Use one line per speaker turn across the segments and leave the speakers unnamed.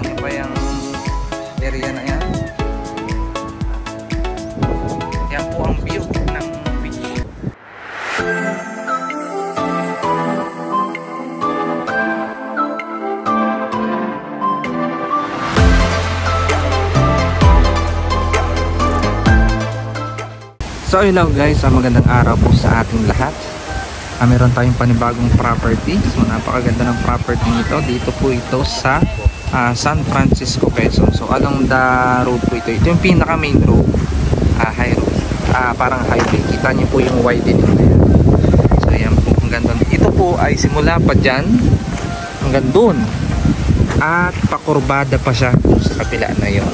nyo pa yung area na yan. Yan po ang view ng beach. So hello guys, magandang araw po sa ating lahat. Meron tayong panibagong property. So napakaganda ng property nito. Dito po ito sa San Francisco, Quezon. So along the road po ito. Ito yung pinaka main road, high road, parang highway. Kita niyo po yung widening na yan. So yan po, ang ganda. Ito po ay simula pa dyan hanggang dun, at pakurbada pa siya sa kapila na yun.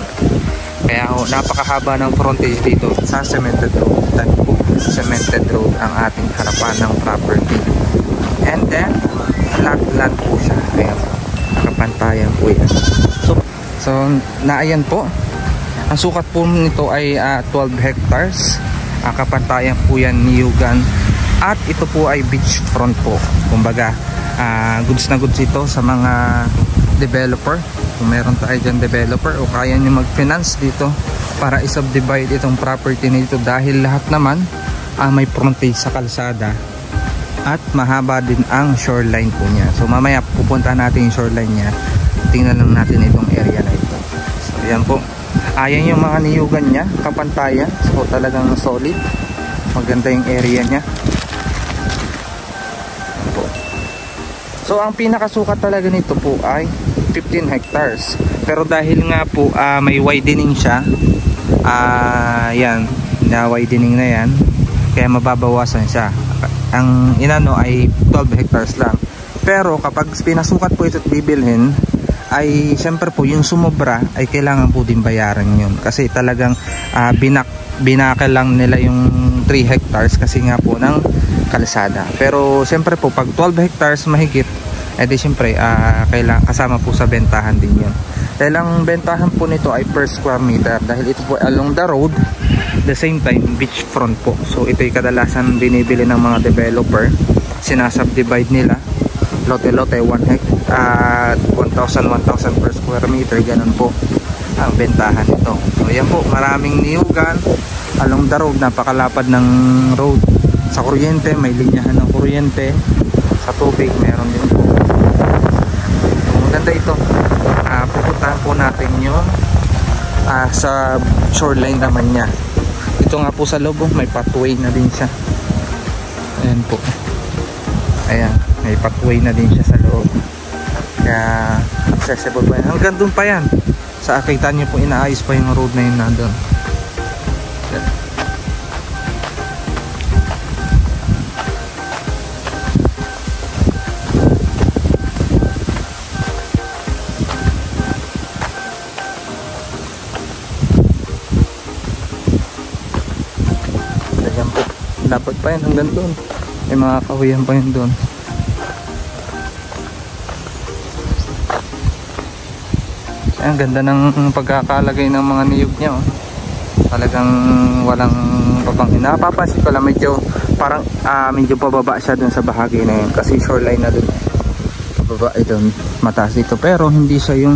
Kaya napakahaba ng frontage dito sa cemented road. Dahil po cemented road ang ating harapan ng property. And then flat po siya. Ayan, nakapantayan po yan. So naayan po. Ang sukat po nito ay 12 hectares. Kapantayan po yan niyugan. At ito po ay beachfront po. Kumbaga goods na goods ito sa mga developer. Kung meron tayo dyan developer o kaya nyo mag-finance dito para i-subdivide itong property nito, dahil lahat naman may frontage sa kalsada at mahaba din ang shoreline po niya. So mamaya pupunta natin yung shoreline niya, tingnan lang natin itong area na ito. So yan po, ayan yung mga niyugan niya, kapantayan. So talagang solid, maganda yung area niya. So ang pinakasukat talaga nito po ay 15 hectares. Pero dahil nga po may widening siya, yan, na widening na yan, kaya mababawasan siya. Ang inano ay 12 hectares lang. Pero kapag pinasukat po ito at bibilhin, ay syempre po yung sumobra ay kailangan po din bayaran yun. Kasi talagang binakal lang nila yung 3 hectares kasi nga po ng kalsada. Pero syempre po pag 12 hectares mahigit, di syempre kailangan kasama po sa bentahan din yun. Dahil ang bentahan po nito ay per square meter, dahil ito po along the road, the same time beachfront po. So ito ay kadalasan binibili ng mga developer, sinasubdivide nila lote-lote, 1 hectare 1,000 per square meter, ganun po ang bentahan nito. So yan po, maraming niyugan along the road, napakalapad ng road. Sa kuryente, may linyahan ng kuryente. Sa tubig, meron din po. Maganda ito. Pupuntahan po natin yung sa shoreline naman niya. Ito nga po sa loob, may pathway na din siya. Ayan po. Ayan, may pathway na din siya sa loob. Kaya accessible pa yan. Hanggang dun pa yan. Sa kita niyo po, inaayos pa yung road na yun nandun. Dapat pa yan hanggang doon. May mga kahuyan pa yun doon. Ang ganda ng pagkakalagay ng mga niyog niya, oh. Talagang walang papangin. Napapansin ko lang medyo parang medyo pababa siya doon sa bahagi na yun kasi shoreline na doon. Pababa doon, mataas dito, pero hindi siya yung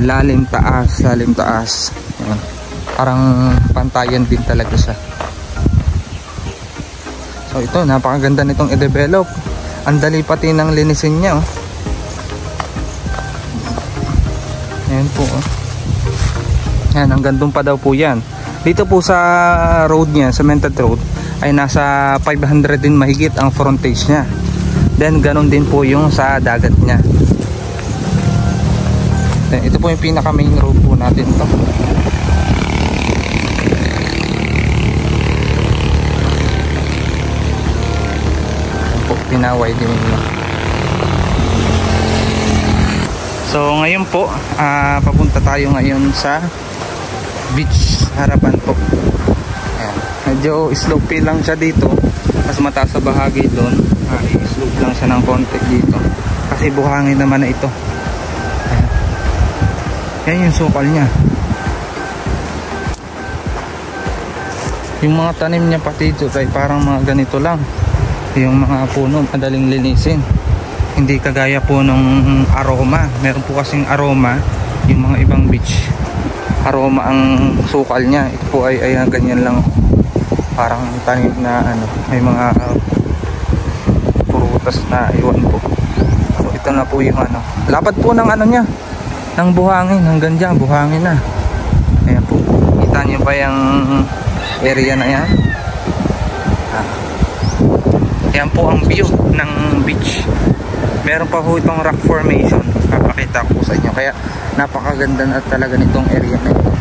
lalim taas. Ayan. Parang pantayan din talaga siya. So ito, napakaganda nitong i-develop. Ang dali pati ng linisin niya, oh. Ayan po, oh. Ayan, hanggang doon pa daw po yan. Dito po sa road niya, cemented road, ay nasa 500 din mahigit ang frontage niya. Then ganun din po yung sa dagat niya. Then, ito po yung pinaka main road po natin ito. Pinaway din nila. So ngayon po papunta tayo ngayon sa beach harapan po. Ayan. Medyo slopey lang siya dito, mas mataas sa bahagi doon. I-slope lang siya ng konti dito kasi buhangin naman na ito. Ayan. Yan yung sukal niya. Yung mga tanim niya pati dito ay parang mga ganito lang. Yung mga puno madaling linisin, hindi kagaya po ng aroma. Meron po kasing aroma Yung mga ibang beach, aroma ang sukal niya. Ito po ay ganyan lang, parang tanim na ano, may mga prutas na iwan po. So ito na po yung ano, lapad po ng ano niya, ng buhangin, hanggang dyan buhangin na. Ayan po, kita niyo ba yung area na yan? Yan po ang view ng beach. Meron pa po itong rock formation, papakita ko sa inyo. Kaya napakaganda na talaga nitong area na ito.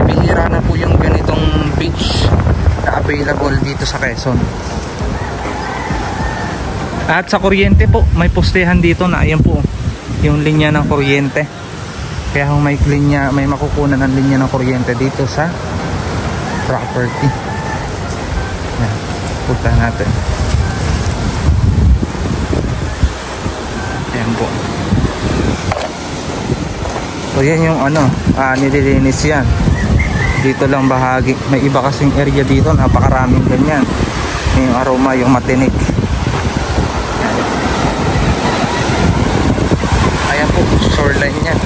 Bibihira na po yung ganitong beach na available dito sa Quezon. At sa kuryente po, may postehan dito na ayan po yung linya ng kuryente. Kaya kung may linya, may makukunan ng linya ng kuryente dito sa property. Yan, punta natin. Ayan po. So yan yung ano, nililinis yan. Dito lang bahagi. May iba kasing area dito, napakaraming ganyan. Yung aroma, yung matinik. Ayan po, shoreline niya.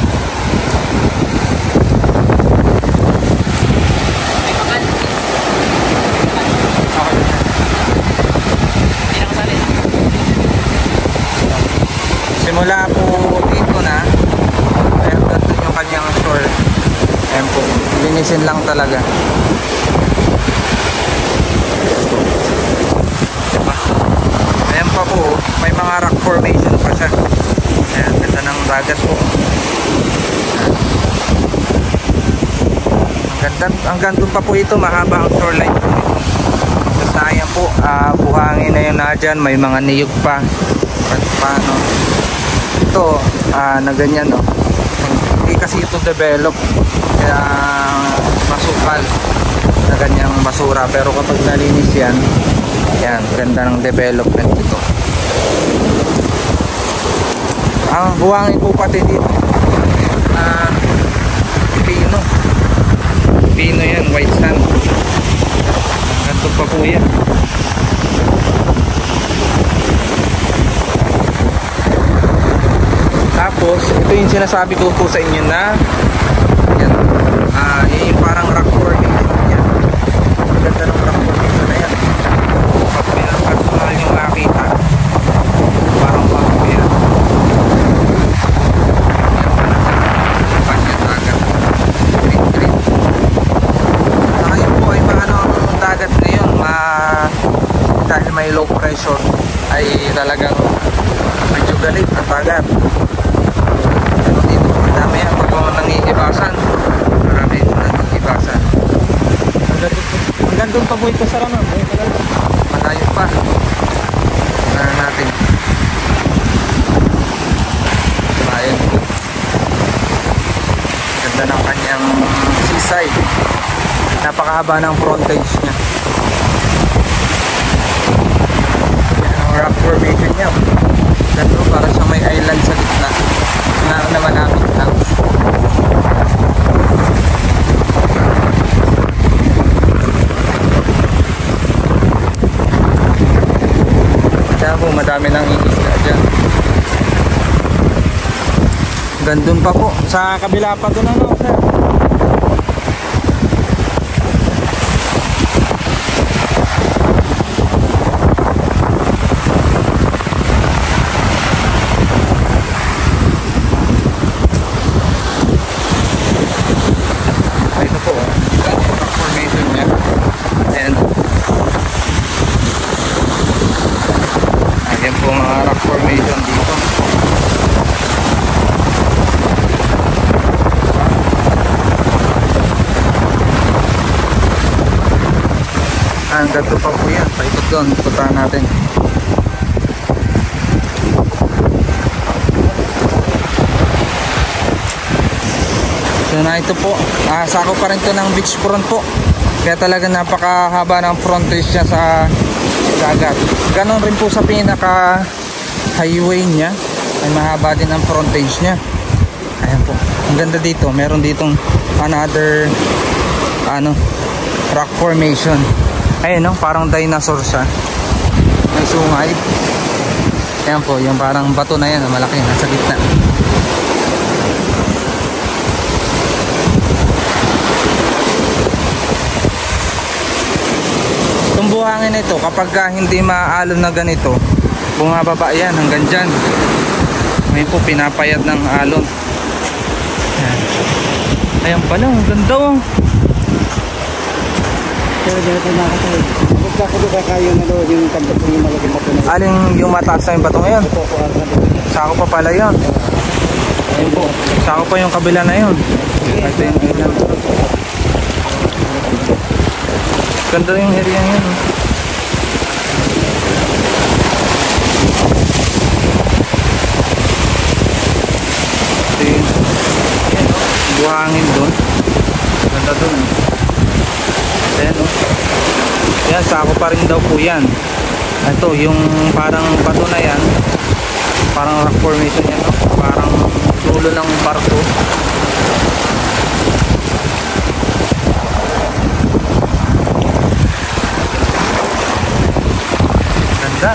Simula po dito na, ayan, ganito yung kanyang shore. Ayan po, linisin lang talaga. Ayan pa po, may mga rock formation pa siya. Ayan, ganda ng dagat po. Hanggang doon pa po ito, mahaba ang shoreline po nito. Tapos na ayan po, buhangin na yun na dyan, may mga niyog pa. Paano? Ito, na ganyan, no? Hindi kasi ito develop, kaya masukal na ganyang basura. Pero kapag nalinis yan, yan, ganda ng development ito. Ang buhangin po pati dito, pino yan, white sand. Ganito pa po yan. Tapos ito yung sinasabi ko po sa inyo na yan, yung parang rock formation yan. Ganda ng rock formation na yan. Pag pinapatumal yung makita, parang bago yan. Panyan dagat, green green. Saka yun po ay paano ang dagat ngayon, dahil may low pressure ay talagang medyo galit ang dagat. Marami yan pag nangihibasan. Marami nangihibasan. Hanggang doon pa po ito sa rama. Malayo pa. Tignan natin. Ayan po. Ganda ng kanyang seaside. Napakahaba ng frontage niya. Yan ang rock formation niya. Ganda para sa may island sa gitna. Na malapit lang. Kaya po madami nang iisla dyan. Gandun pa po. Sa kabila pa doon, ano, sir? Hanggang doon pa po yan, paikot doon, puntahan natin. So na ito po, sako pa rin ito ng beach front po. Kaya talaga napakahaba ng frontage niya sa dagat. Ganon rin po sa pinaka highway niya, ay mahaba din ang frontage niya. Ayan po, ang ganda dito, meron ditong another rock formation. Ayan, no? Parang dinosaur siya. May sungay. Ayan po, yung parang bato na yan, malaki, nasa gitna. buhangin ito kapag hindi maalon na ganito, bumababa yan hanggang dyan. Ngayon po pinapayat ng alon. Ayan. Ayan pala, ang ganda oh. Aling yung mataas na yung bato ngayon? Sako pa pala yun. Ayun po, sako pa yung kabila na yun. Ito yung ilan. Ganda yung area yun. Ito yun. Ayan o, buhangin dun. Ganda dun o. Ayan o. Ayan, sako pa rin daw po yan. Ito, yung parang bato na yan. Parang rock formation yan o. Parang dulo ng barko. Ganda.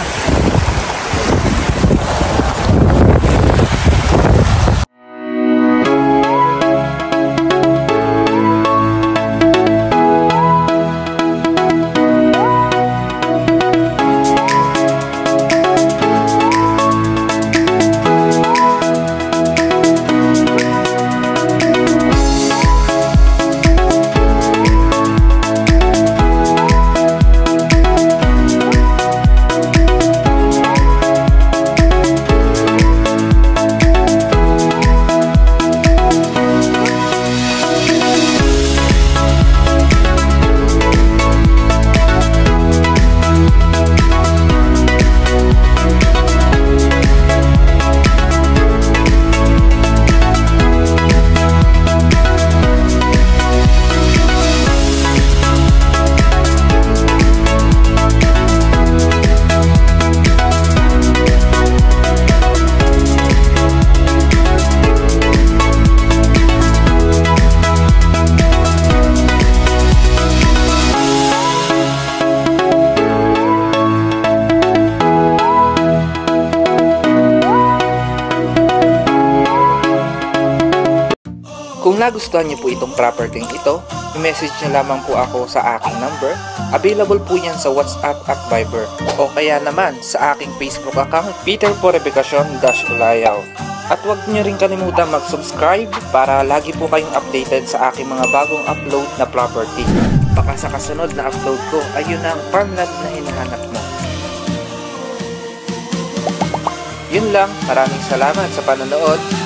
Kung nagustuhan niyo po itong property ito, i-message niyo lamang po ako sa aking number. Available po yan sa WhatsApp at Viber. O kaya naman sa aking Facebook account, Peter Porrebecacion-Ulayaw. At huwag niyo rin kalimutan mag-subscribe para lagi po kayong updated sa aking mga bagong upload na property. Baka sa kasunod na upload ko, ayun ang farmland na hinahanap mo. Yun lang, maraming salamat sa panonood.